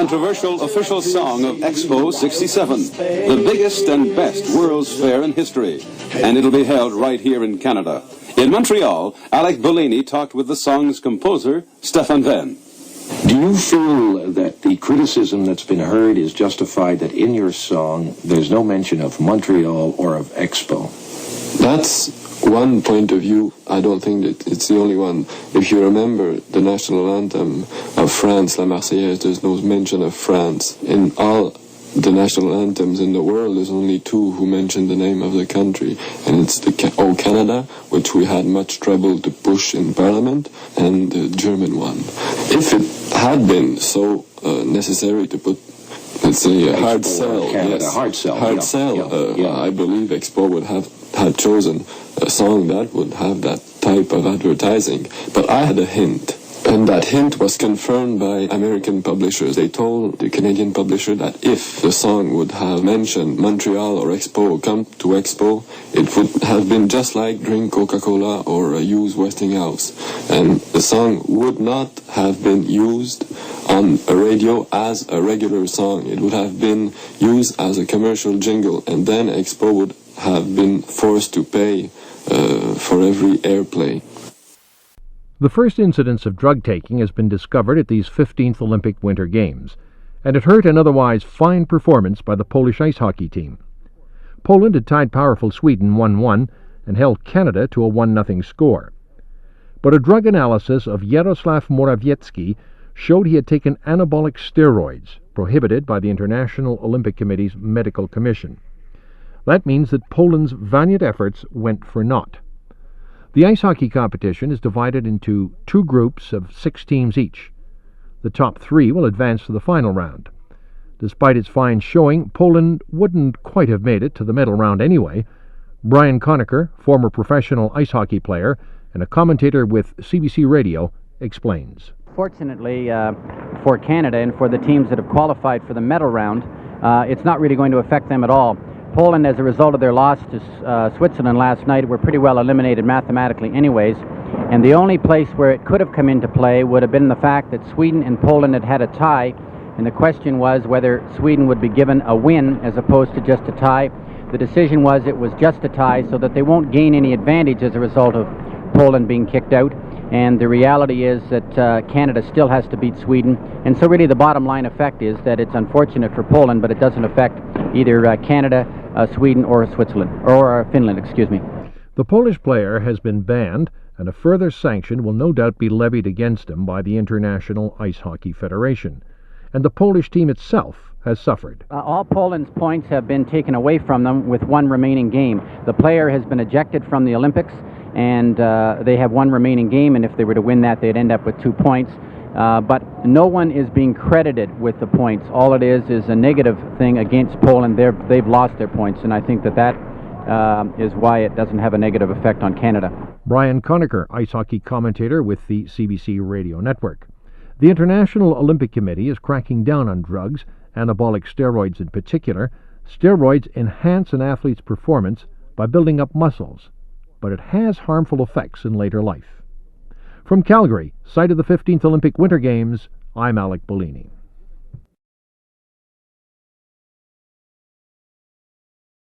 controversial official song of Expo 67, the biggest and best World's Fair in history. And it'll be held right here in Canada. In Montreal, Alec Bollini talked with the song's composer, Stefan Venn. Do you feel that the criticism that's been heard is justified, that in your song there's no mention of Montreal or of Expo? That's one point of view. I don't think that it's the only one. If you remember the national anthem of France, La Marseillaise, there's no mention of France. In all the national anthems in the world, there's only two who mention the name of the country, and it's the O Canada, which we had much trouble to push in Parliament, and the German one. If it had been so necessary to put, let's say, a hard sell, Canada, yes, hard sell, I believe Expo would have had chosen a song that would have that type of advertising. But I had a hint. And that hint was confirmed by American publishers. They told the Canadian publisher that if the song would have mentioned Montreal or Expo, come to Expo, it would have been just like drink Coca-Cola or use Westinghouse. And the song would not have been used on a radio as a regular song. It would have been used as a commercial jingle, and then Expo would have been forced to pay for every airplay. The first incidence of drug taking has been discovered at these 15th Olympic Winter Games, and it hurt an otherwise fine performance by the Polish ice hockey team. Poland had tied powerful Sweden 1-1 and held Canada to a 1-0 score. But a drug analysis of Jaroslav Morawiecki showed he had taken anabolic steroids, prohibited by the International Olympic Committee's Medical Commission. That means that Poland's valiant efforts went for naught. The ice hockey competition is divided into two groups of 6 teams each. The top 3 will advance to the final round. Despite its fine showing, Poland wouldn't quite have made it to the medal round anyway. Brian Conacher, former professional ice hockey player and a commentator with CBC Radio, explains. Fortunately for Canada and for the teams that have qualified for the medal round, it's not really going to affect them at all. Poland, as a result of their loss to Switzerland last night, were pretty well eliminated mathematically anyways, and the only place where it could have come into play would have been the fact that Sweden and Poland had had a tie, and the question was whether Sweden would be given a win as opposed to just a tie. The decision was it was just a tie, so that they won't gain any advantage as a result of Poland being kicked out. And the reality is that Canada still has to beat Sweden. And so really the bottom line effect is that it's unfortunate for Poland, but it doesn't affect either Canada, Sweden, or Switzerland, or Finland, excuse me. The Polish player has been banned, and a further sanction will no doubt be levied against him by the International Ice Hockey Federation. And the Polish team itself has suffered. All Poland's points have been taken away from them with one remaining game. The player has been ejected from the Olympics, and they have one remaining game, and if they were to win that, they'd end up with 2 points. But no one is being credited with the points. All it is a negative thing against Poland. They've lost their points, and I think that is why it doesn't have a negative effect on Canada. Brian Conacher, ice hockey commentator with the CBC Radio Network. The International Olympic Committee is cracking down on drugs, anabolic steroids in particular. Steroids enhance an athlete's performance by building up muscles, but it has harmful effects in later life. From Calgary, site of the 15th Olympic Winter Games, I'm Alec Bollini.